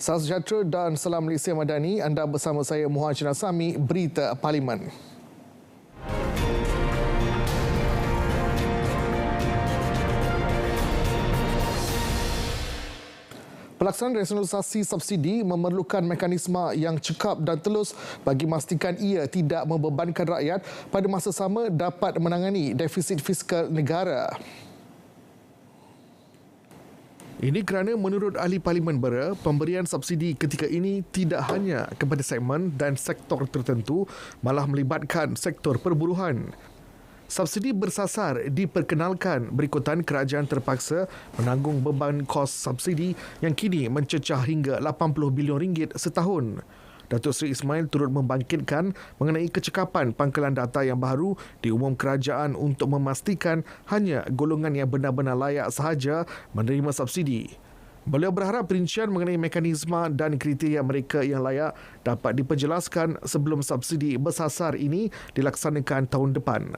Salam sejahtera dan salam Malaysia Madani. Anda bersama saya Muhammad Sami, Berita Parlimen. Pelaksanaan rasionalisasi subsidi memerlukan mekanisme yang cekap dan telus bagi memastikan ia tidak membebankan rakyat pada masa sama dapat menangani defisit fiskal negara. Ini kerana menurut ahli Parlimen Bera, pemberian subsidi ketika ini tidak hanya kepada segmen dan sektor tertentu, malah melibatkan sektor perburuhan. Subsidi bersasar diperkenalkan berikutan kerajaan terpaksa menanggung beban kos subsidi yang kini mencecah hingga 80 bilion ringgit setahun. Datuk Seri Ismail turut membangkitkan mengenai kecekapan pangkalan data yang baru diumum kerajaan untuk memastikan hanya golongan yang benar-benar layak sahaja menerima subsidi. Beliau berharap perincian mengenai mekanisme dan kriteria mereka yang layak dapat diperjelaskan sebelum subsidi bersasar ini dilaksanakan tahun depan.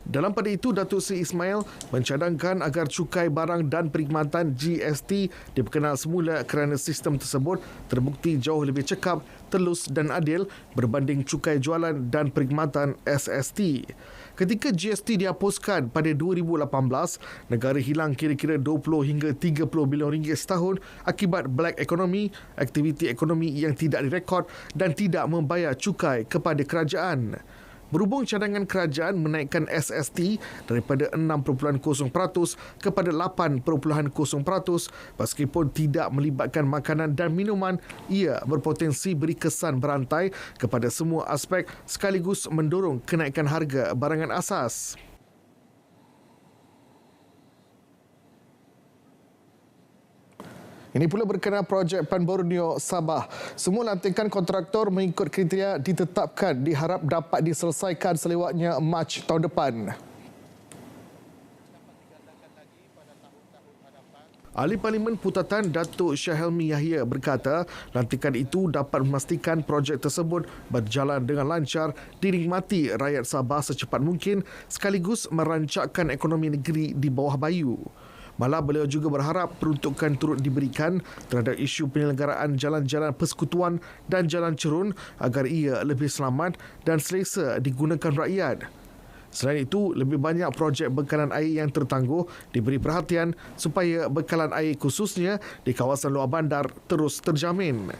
Dalam pada itu, Datuk Seri Ismail mencadangkan agar cukai barang dan perkhidmatan GST diperkenal semula kerana sistem tersebut terbukti jauh lebih cekap, telus dan adil berbanding cukai jualan dan perkhidmatan SST. Ketika GST dihapuskan pada 2018, negara hilang kira-kira 20 hingga 30 bilion ringgit setahun akibat black economy, aktiviti ekonomi yang tidak direkod dan tidak membayar cukai kepada kerajaan. Berhubung cadangan kerajaan menaikkan SST daripada 6.0% kepada 8.0%, meskipun tidak melibatkan makanan dan minuman, ia berpotensi beri kesan berantai kepada semua aspek sekaligus mendorong kenaikan harga barangan asas. Ini pula berkenaan projek Pan Borneo Sabah. Semua lantikan kontraktor mengikut kriteria ditetapkan diharap dapat diselesaikan selewatnya Mac tahun depan. Ahli Parlimen Putatan Datuk Syahelmi Yahya berkata, lantikan itu dapat memastikan projek tersebut berjalan dengan lancar, dinikmati rakyat Sabah secepat mungkin sekaligus merancakkan ekonomi negeri di bawah bayu. Malah beliau juga berharap peruntukan turut diberikan terhadap isu penyelenggaraan jalan-jalan persekutuan dan jalan cerun agar ia lebih selamat dan selesa digunakan rakyat. Selain itu, lebih banyak projek bekalan air yang tertangguh diberi perhatian supaya bekalan air khususnya di kawasan luar bandar terus terjamin.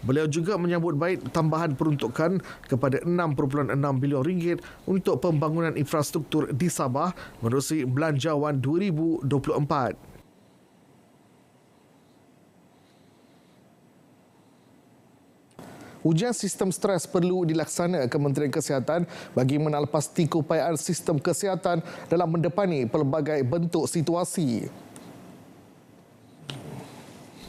Beliau juga menyambut baik tambahan peruntukan kepada 6.6 bilion ringgit untuk pembangunan infrastruktur di Sabah menerusi Belanjawan 2024. Ujian sistem stres perlu dilaksana Kementerian Kesihatan bagi menalpasti keupayaan sistem kesihatan dalam mendepani pelbagai bentuk situasi.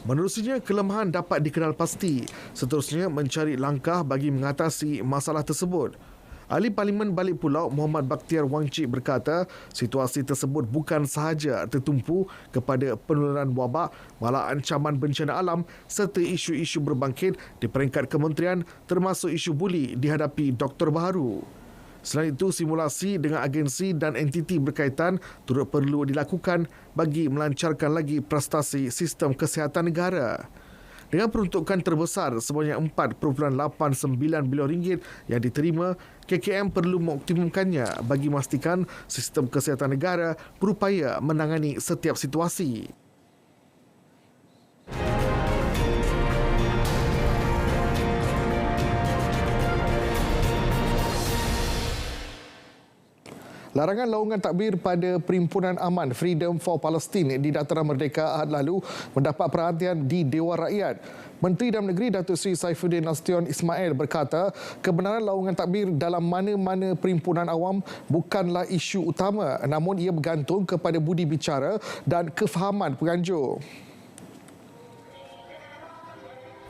Menerusinya, kelemahan dapat dikenal pasti. Seterusnya, mencari langkah bagi mengatasi masalah tersebut. Ahli Parlimen Balik Pulau Muhammad Bakhtiar Wangcik berkata, situasi tersebut bukan sahaja tertumpu kepada penularan wabak, malah ancaman bencana alam serta isu-isu berbangkit di peringkat kementerian termasuk isu buli dihadapi doktor baharu. Selain itu, simulasi dengan agensi dan entiti berkaitan turut perlu dilakukan bagi melancarkan lagi prestasi sistem kesihatan negara. Dengan peruntukan terbesar sebanyak 4.89 bilion ringgit yang diterima, KKM perlu mengoptimumkannya bagi memastikan sistem kesihatan negara berupaya menangani setiap situasi. Larangan laungan takbir pada Perhimpunan Aman Freedom for Palestine di Dataran Merdeka Ahad lalu mendapat perhatian di Dewan Rakyat. Menteri Dalam Negeri Datuk Seri Saifuddin Nasution Ismail berkata, kebenaran laungan takbir dalam mana-mana perhimpunan awam bukanlah isu utama, namun ia bergantung kepada budi bicara dan kefahaman penganjur.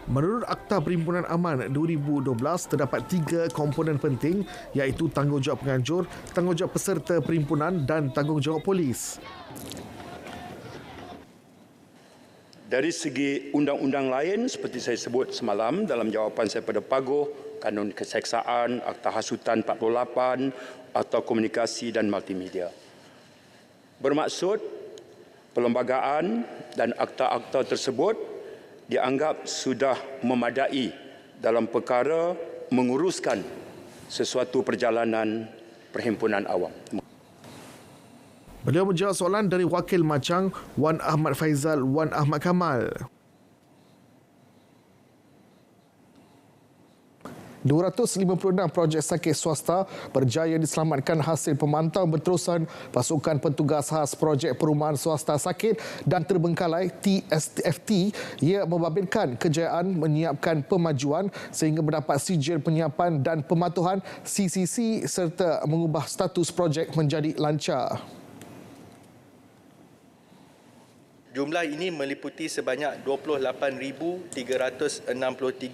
Menurut Akta Perhimpunan Aman 2012, terdapat 3 komponen penting iaitu tanggungjawab penganjur, tanggungjawab peserta perhimpunan dan tanggungjawab polis. Dari segi undang-undang lain seperti saya sebut semalam dalam jawapan saya pada Paguh, Kanun Keseksaan, Akta Hasutan 48 atau Komunikasi dan Multimedia. Bermaksud Perlembagaan dan akta-akta tersebut dianggap sudah memadai dalam perkara menguruskan sesuatu perjalanan perhimpunan awam. Beliau menjawab soalan dari Wakil Machang Wan Ahmad Faizal Wan Ahmad Kamal. 256 projek sakit swasta berjaya diselamatkan hasil pemantauan berterusan pasukan petugas khas projek perumahan swasta sakit dan terbengkalai TSFT. Ia membabitkan kejayaan menyiapkan pemajuan sehingga mendapat sijil penyiapan dan pematuhan CCC serta mengubah status projek menjadi lancar. Jumlah ini meliputi sebanyak 28,363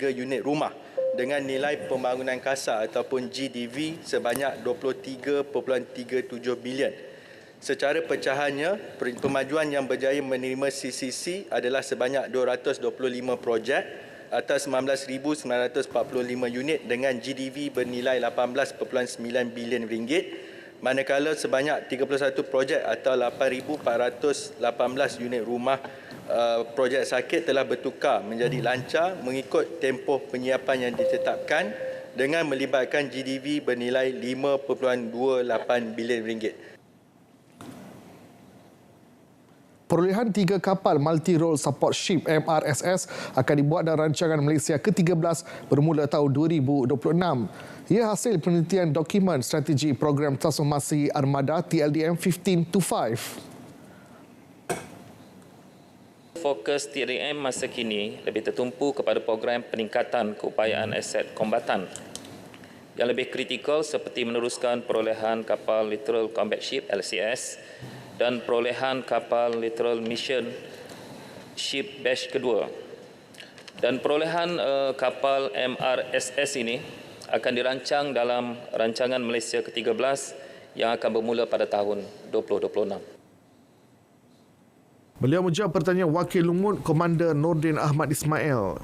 unit rumah dengan nilai pembangunan kasar ataupun GDV sebanyak 23.37 bilion. Secara pecahannya, pemajuan yang berjaya menerima CCC adalah sebanyak 225 projek atas 19,945 unit dengan GDV bernilai 18.9 bilion ringgit. Manakala sebanyak 31 projek atau 8,418 unit rumah projek sakit telah bertukar menjadi lancar mengikut tempoh penyiapan yang ditetapkan dengan melibatkan GDV bernilai 5.28 bilion ringgit. Perolehan 3 kapal Multi-Role Support Ship MRSS akan dibuat dalam rancangan Malaysia ke-13 bermula tahun 2026. Ia hasil penelitian dokumen strategi program transformasi armada TLDM 1525. Fokus TLDM masa kini lebih tertumpu kepada program peningkatan keupayaan aset kombatan yang lebih kritikal seperti meneruskan perolehan kapal Littoral Combat Ship LCS dan perolehan kapal Littoral Mission Ship Batch kedua. Dan perolehan kapal MRSS ini akan dirancang dalam rancangan Malaysia ke-13 yang akan bermula pada tahun 2026. Beliau menjawab pertanyaan Wakil Lumut Komander Nordin Ahmad Ismail.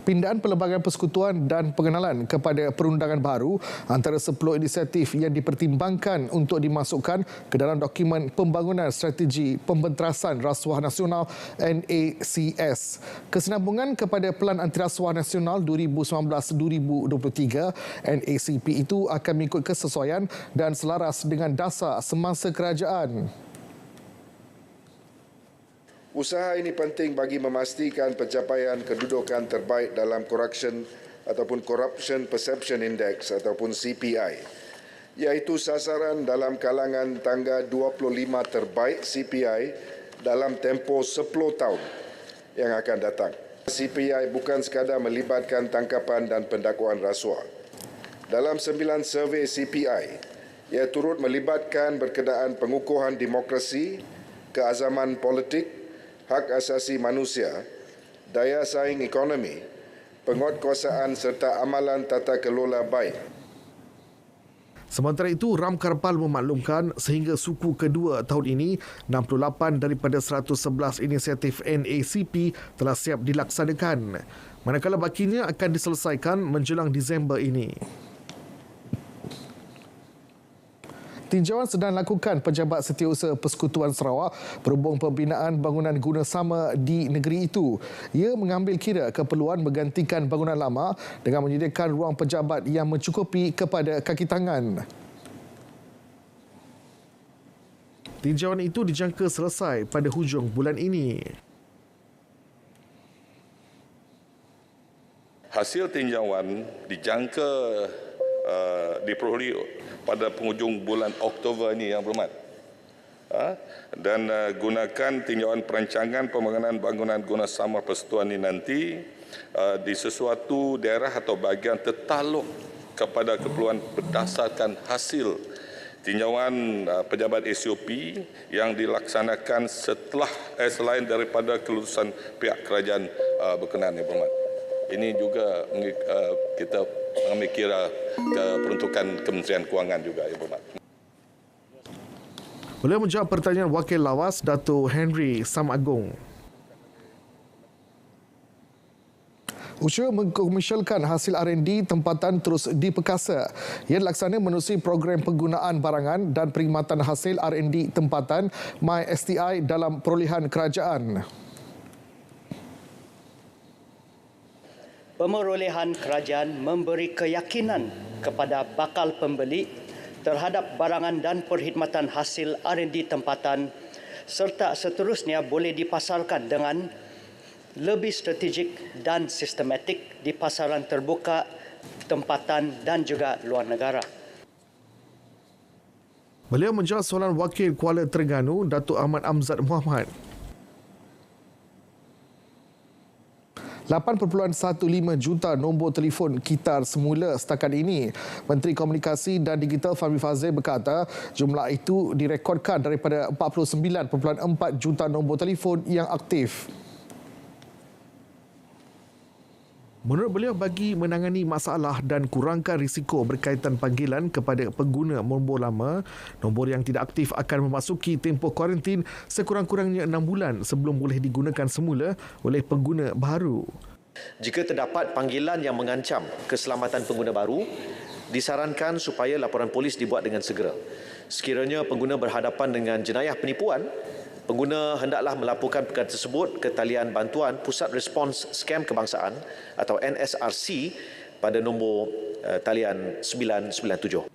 Pindaan Perlembagaan Persekutuan dan Pengenalan kepada perundangan baru antara 10 inisiatif yang dipertimbangkan untuk dimasukkan ke dalam dokumen pembangunan strategi pembenterasan rasuah nasional NACS. Kesinambungan kepada Pelan Antirasuah Nasional 2019-2023 NACP itu akan mengikut kesesuaian dan selaras dengan dasar semasa kerajaan. Usaha ini penting bagi memastikan pencapaian kedudukan terbaik dalam Corruption Perception Index ataupun CPI, iaitu sasaran dalam kalangan tangga 25 terbaik CPI dalam tempoh 10 tahun yang akan datang. CPI bukan sekadar melibatkan tangkapan dan pendakwaan rasuah. Dalam 9 survei CPI, ia turut melibatkan berkenaan pengukuhan demokrasi, keazaman politik, hak asasi manusia, daya saing ekonomi, penguatkuasaan serta amalan tata kelola baik. Sementara itu, Ram Karpal memaklumkan sehingga suku kedua tahun ini, 68 daripada 111 inisiatif NACP telah siap dilaksanakan, manakala bakinya akan diselesaikan menjelang Disember ini. Tinjauan sedang dilakukan Pejabat Setiausaha Persekutuan Sarawak berhubung pembinaan bangunan guna sama di negeri itu. Ia mengambil kira keperluan menggantikan bangunan lama dengan menyediakan ruang pejabat yang mencukupi kepada kaki tangan. Tinjauan itu dijangka selesai pada hujung bulan ini. Hasil tinjauan dijangka diperoleh pada penghujung bulan Oktober ini yang berhormat. Dan gunakan tinjauan perancangan pembangunan bangunan guna sama persekutuan ini nanti di sesuatu daerah atau bahagian tertaluk kepada keperluan berdasarkan hasil tinjauan pejabat SOP yang dilaksanakan selain daripada kelulusan pihak kerajaan berkenaan yang berhormat. Ini juga kita mengambil kira peruntukan Kementerian Kewangan juga, Ibu Mat. Beliau menjawab pertanyaan Wakil Lawas Dato' Henry Sam Agong. Usaha mengkomersialkan hasil R&D tempatan terus diperkasa. Ia dilaksana menerusi program penggunaan barangan dan perkhidmatan hasil R&D tempatan MySTI dalam perolehan kerajaan. Pemerolehan kerajaan memberi keyakinan kepada bakal pembeli terhadap barangan dan perkhidmatan hasil R&D tempatan serta seterusnya boleh dipasarkan dengan lebih strategik dan sistematik di pasaran terbuka, tempatan dan juga luar negara. Beliau menjawab soalan Wakil Kuala Terengganu, Datuk Ahmad Amzad Muhammad. 8.15 juta nombor telefon kitar semula setakat ini. Menteri Komunikasi dan Digital Fahmi Fadzil berkata jumlah itu direkodkan daripada 49.4 juta nombor telefon yang aktif. Menurut beliau, bagi menangani masalah dan kurangkan risiko berkaitan panggilan kepada pengguna nombor lama, nombor yang tidak aktif akan memasuki tempoh kuarantin sekurang-kurangnya 6 bulan sebelum boleh digunakan semula oleh pengguna baru. Jika terdapat panggilan yang mengancam keselamatan pengguna baru, disarankan supaya laporan polis dibuat dengan segera. Sekiranya pengguna berhadapan dengan jenayah penipuan, pengguna hendaklah melaporkan perkara tersebut ke talian bantuan Pusat Respons Skam Kebangsaan atau NSRC pada nombor talian 997.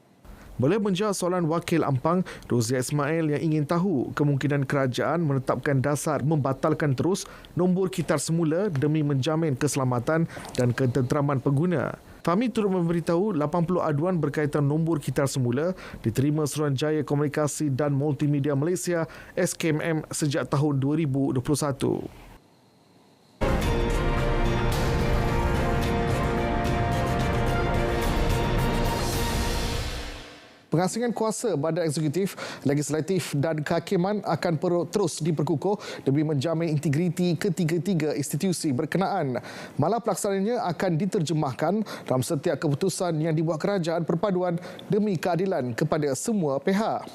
Beliau menjawab soalan Wakil Ampang Rozia Ismail yang ingin tahu kemungkinan kerajaan menetapkan dasar membatalkan terus nombor kitar semula demi menjamin keselamatan dan ketenteraman pengguna. Fahmi turut memberitahu 80 aduan berkaitan nombor kitar semula diterima Suruhanjaya Komunikasi dan Multimedia Malaysia SKMM sejak tahun 2021. Pengasingan kuasa badan eksekutif, legislatif dan kehakiman akan terus diperkukuh demi menjamin integriti ketiga-tiga institusi berkenaan. Malah pelaksananya akan diterjemahkan dalam setiap keputusan yang dibuat kerajaan perpaduan demi keadilan kepada semua pihak.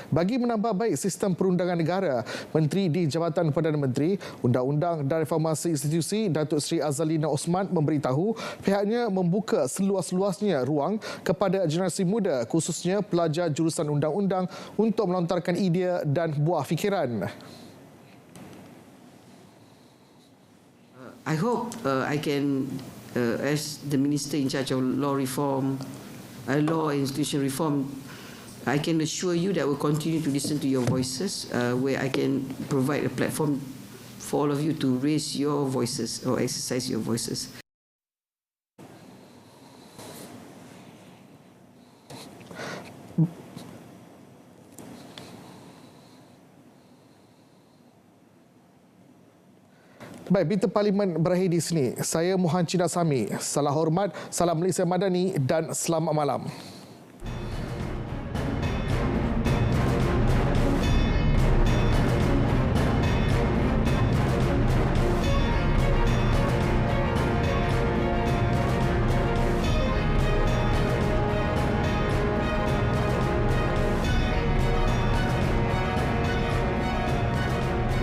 Bagi menambah baik sistem perundangan negara, Menteri di Jabatan Perdana Menteri, Undang-Undang dan Reformasi Institusi Datuk Seri Azalina Osman memberitahu pihaknya membuka seluas-luasnya ruang kepada generasi muda khususnya pelajar jurusan undang-undang untuk melontarkan idea dan buah fikiran. I hope I can, as the Minister in charge of law reform, law and institution reform, I can assure you that we'll continue to listen to your voices, where I can provide a platform for all of you to raise your voices or exercise your voices. Baik, berita Parlimen berakhir di sini. Saya Muhammad Cina Sami. Salam hormat, salam Malaysia Madani dan selamat malam.